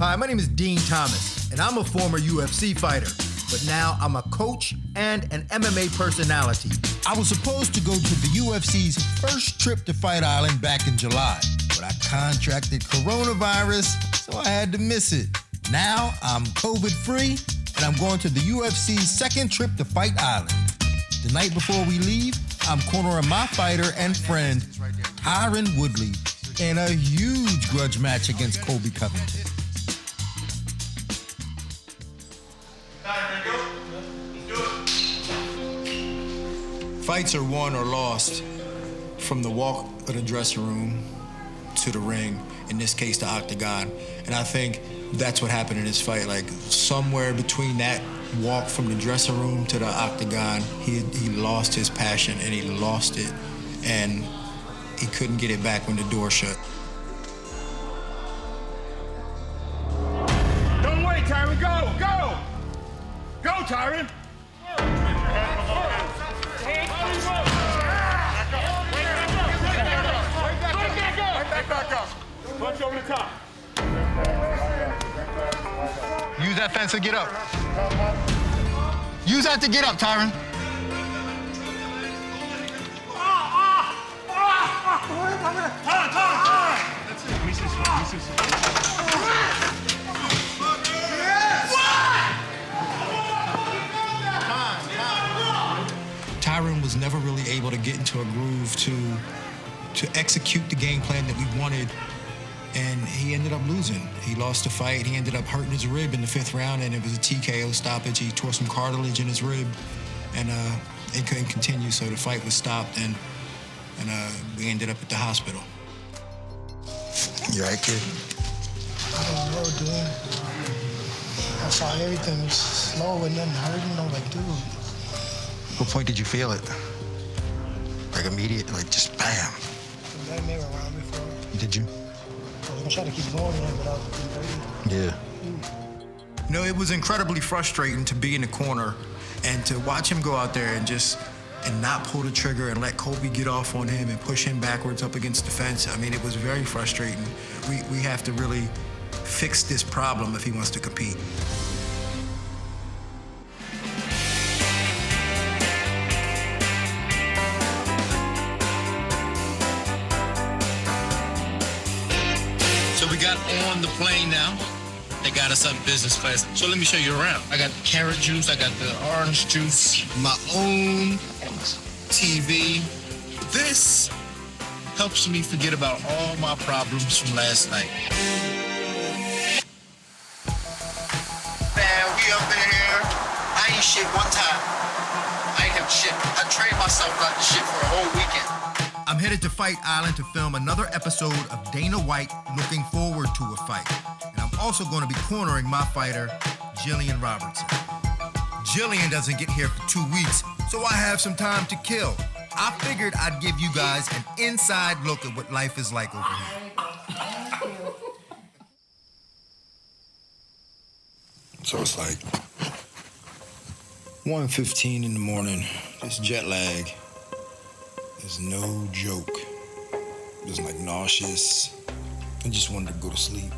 Hi, my name is Dean Thomas, and I'm a former UFC fighter, but now I'm a coach and an MMA personality. I was supposed to go to the UFC's first trip to Fight Island back in July, but I contracted coronavirus, so I had to miss it. Now I'm COVID-free, and I'm going to the UFC's second trip to Fight Island. The night before we leave, I'm cornering my fighter and friend, Tyron Woodley, in a huge grudge match against Colby Covington. Fights are won or lost from the walk of the dressing room to the ring, in this case, the Octagon. And I think that's what happened in this fight. Like, somewhere between that walk from the dressing room to the Octagon, he lost his passion, and he lost it, and he couldn't get it back when the door shut. Don't wait, Tyron, go! Go, Tyron! Back up. Punch over the top. Use that fence to get up. Use that to get up, Tyron. That's it. Tyron was never really able to get into a groove to execute the game plan that we wanted, and he ended up losing. He lost the fight. He ended up hurting his rib in the 5th round, and it was a TKO stoppage. He tore some cartilage in his rib, and it couldn't continue, so the fight was stopped, and we ended up at the hospital. You all right, kid? I don't know, dude. I saw everything was slow and nothing hurting. I'm like, dude. What point did you feel it? Like immediate, like just bam? That mirror around before. Did you? I was gonna try to keep going in, but I was Yeah. You know, it was incredibly frustrating to be in the corner and to watch him go out there and not pull the trigger and let Colby get off on him and push him backwards up against the fence. I mean, it was very frustrating. We have to really fix this problem if he wants to compete. So we got on the plane now. They got us up business class. So let me show you around. I got the carrot juice, I got the orange juice, my own TV. This helps me forget about all my problems from last night. Man, we up in here. I ain't shit one time. I ain't have shit. I trained myself not to shit for a whole weekend. I'm headed to Fight Island to film another episode of Dana White Looking Forward to a Fight. And I'm also going to be cornering my fighter, Jillian Robertson. Jillian doesn't get here for 2 weeks, so I have some time to kill. I figured I'd give you guys an inside look at what life is like over here. So it's like 1:15 in the morning. This jet lag is no joke. It was like nauseous. I just wanted to go to sleep.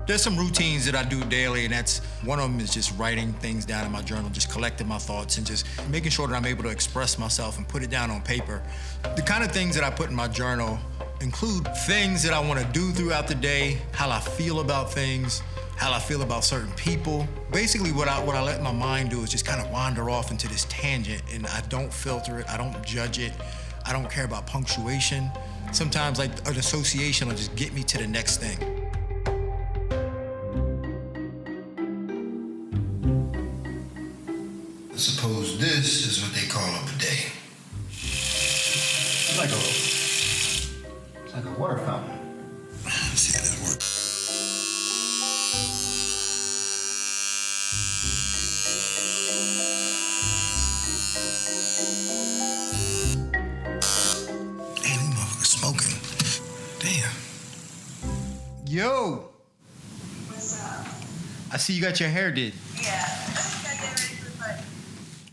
There's some routines that I do daily, and that's one of them is just writing things down in my journal, just collecting my thoughts and just making sure that I'm able to express myself and put it down on paper. The kind of things that I put in my journal include things that I want to do throughout the day, how I feel about things, how I feel about certain people. Basically, what I let my mind do is just kind of wander off into this tangent, and I don't filter it, I don't judge it, I don't care about punctuation. Sometimes, like, an association will just get me to the next thing. I suppose this is what they call a bidet. It's like a water fountain. Let's see how this works. Damn, these motherfuckers smoking. Damn. Yo. What's up? I see you got your hair did. Yeah, I just got that ready for the fight.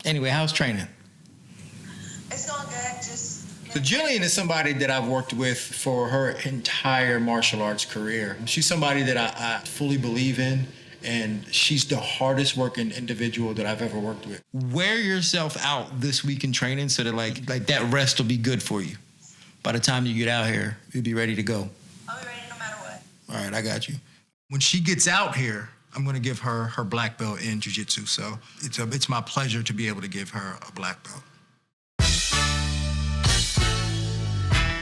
Anyway, how's training? It's going good. Just. So Jillian is somebody that I've worked with for her entire martial arts career. She's somebody that I fully believe in, and she's the hardest working individual that I've ever worked with. Wear yourself out this week in training so that like that rest will be good for you. By the time you get out here, you'll be ready to go. I'll be ready no matter what. All right, I got you. When she gets out here, I'm gonna give her her black belt in jiu-jitsu. So it's my pleasure to be able to give her a black belt.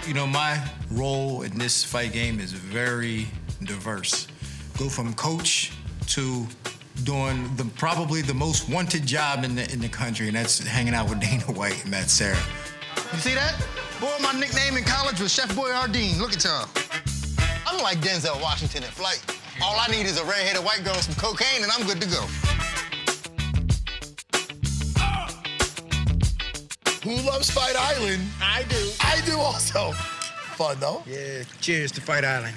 You know, my role in this fight game is very diverse. Go from coach to doing probably the most wanted job in the country, and that's hanging out with Dana White and Matt Serra. You see that? Boy, my nickname in college was Chef Boyardee. Look at y'all. I'm like Denzel Washington in Flight. All I need is a red-headed white girl and some cocaine, and I'm good to go. Who loves Fight Island? I do. I do also. Fun, though. Yeah, cheers to Fight Island.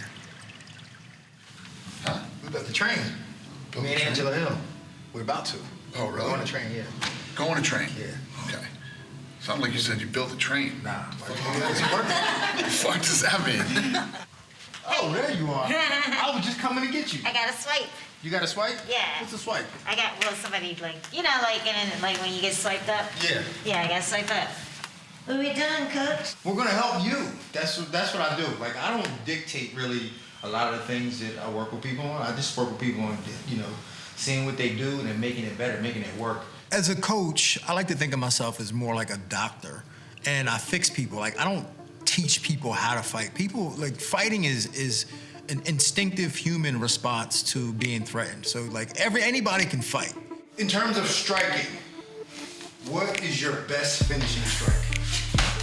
Huh? We about to train. Me and Angela Hill. We're about to. Oh, really? Going to train, yeah. Going to train? Yeah. Okay. Sounds like you said you built a train. Nah. Does it work? What the fuck does that mean? Oh, there you are. I was just coming to get you. I got a swipe. You got a swipe? Yeah. What's a swipe? I got, well, somebody, like, you know, like when you get swiped up? Yeah. Yeah, I got swiped up. What are we doing, coach? We're gonna help you. That's what I do. Like, I don't dictate really a lot of the things that I work with people on. I just work with people on, you know, seeing what they do and then making it better, making it work. As a coach, I like to think of myself as more like a doctor, and I fix people. Like, I don't teach people how to fight. People, like, fighting is an instinctive human response to being threatened. So, like, anybody can fight. In terms of striking, what is your best finishing strike?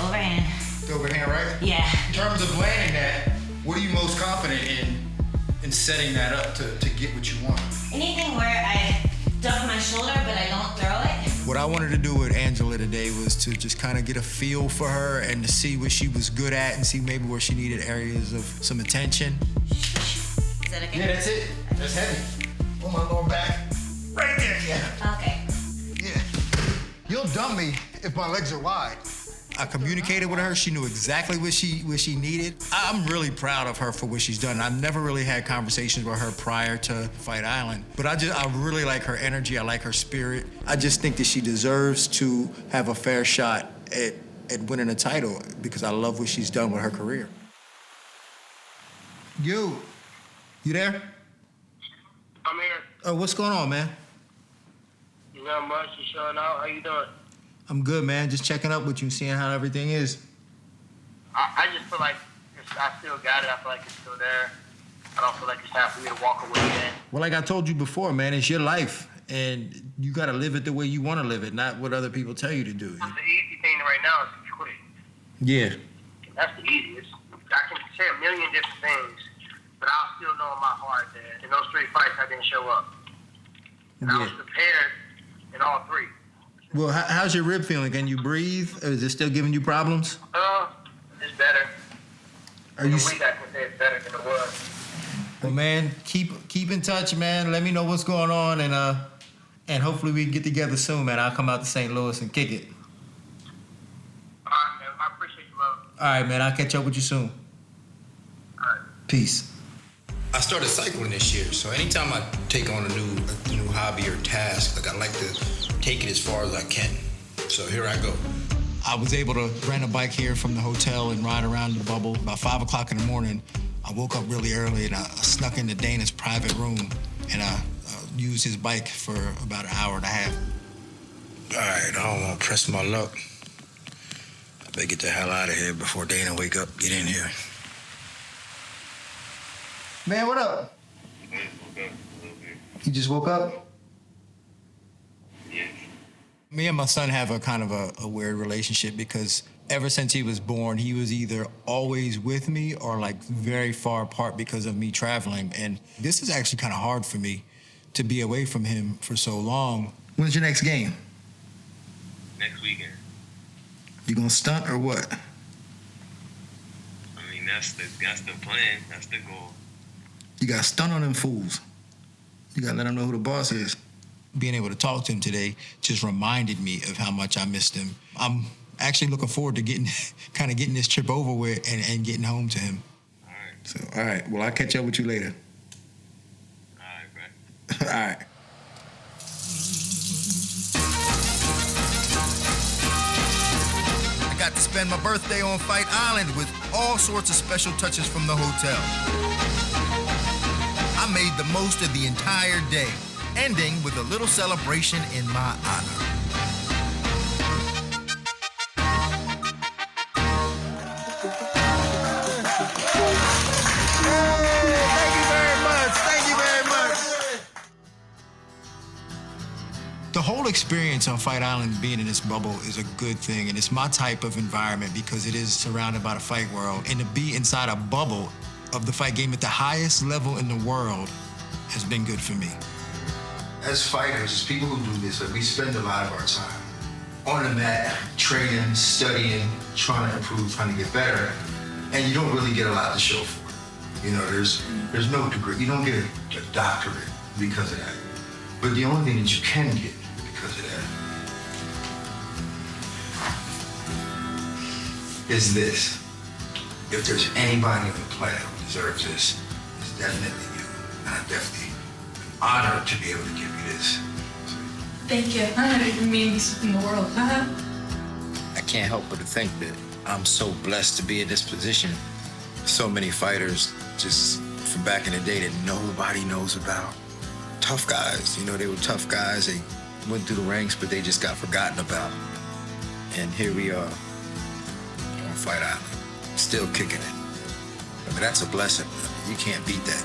Overhand. The overhand, right? Yeah. In terms of landing that, what are you most confident in setting that up to get what you want? Anything where I duck my shoulder, but I don't throw it. What I wanted to do with Angela today was to just kind of get a feel for her and to see what she was good at and see maybe where she needed areas of some attention. Is that okay? Yeah, that's it. That's heavy. On my lower back. Right there, yeah. Okay. Yeah. You'll dump me if my legs are wide. I communicated with her. She knew exactly what she needed. I'm really proud of her for what she's done. I've never really had conversations with her prior to Fight Island, but I really like her energy. I like her spirit. I just think that she deserves to have a fair shot at winning a title because I love what she's done with her career. You there? I'm here. Oh, what's going on, man? Not much. You showing out? How you doing? I'm good, man. Just checking up with you, seeing how everything is. I just feel like I still got it. I feel like it's still there. I don't feel like it's time for me to walk away yet. Well, like I told you before, man, it's your life, and you got to live it the way you want to live it, not what other people tell you to do. The easy thing right now is to quit. Yeah. That's the easiest. I can say a million different things, but I'll still know in my heart that in those 3 fights I didn't show up. And I was prepared in all 3. Well, how's your rib feeling? Can you breathe? Or is it still giving you problems? It's better. Are you? I can say it's better than it was. Well, man, keep in touch, man. Let me know what's going on, and hopefully we can get together soon, man. I'll come out to St. Louis and kick it. All right, man. I appreciate you, love. All right, man. I'll catch up with you soon. All right. Peace. I started cycling this year, so anytime I take on a new hobby or task, like I like to take it as far as I can. So here I go. I was able to rent a bike here from the hotel and ride around the bubble. About 5 o'clock in the morning, I woke up really early and I snuck into Dana's private room and I used his bike for about an hour and a half. All right, I don't want to press my luck. I better get the hell out of here before Dana wake up. Get in here. Man, what up? You just woke up? Yeah. Me and my son have a kind of a weird relationship because ever since he was born, he was either always with me or like very far apart because of me traveling. And this is actually kind of hard for me to be away from him for so long. When's your next game? Next weekend. You gonna stunt or what? I mean, that's the plan. That's the goal. You gotta stunt on them fools. You gotta let them know who the boss is. Being able to talk to him today just reminded me of how much I missed him. I'm actually looking forward to getting this trip over with and getting home to him. All right. Well, I'll catch up with you later. All right, bro. All right. I got to spend my birthday on Fight Island with all sorts of special touches from the hotel. I made the most of the entire day, ending with a little celebration in my honor. The whole experience on Fight Island, being in this bubble, is a good thing, and it's my type of environment because it is surrounded by the fight world. And to be inside a bubble of the fight game at the highest level in the world has been good for me. As fighters, as people who do this, we spend a lot of our time on the mat, training, studying, trying to improve, trying to get better, and you don't really get a lot to show for it. You know, there's no degree. You don't get a doctorate because of that. But the only thing that you can get because of that is this. If there's anybody on the planet who deserves this, it's definitely you. And I'm definitely honored to be able to give you this. Thank you. It means in the world. I can't help but to think that I'm so blessed to be in this position. So many fighters just from back in the day that nobody knows about. Tough guys, you know, they were tough guys. They went through the ranks, but they just got forgotten about. And here we are on Fight Island, still kicking it. I mean, that's a blessing. You can't beat that.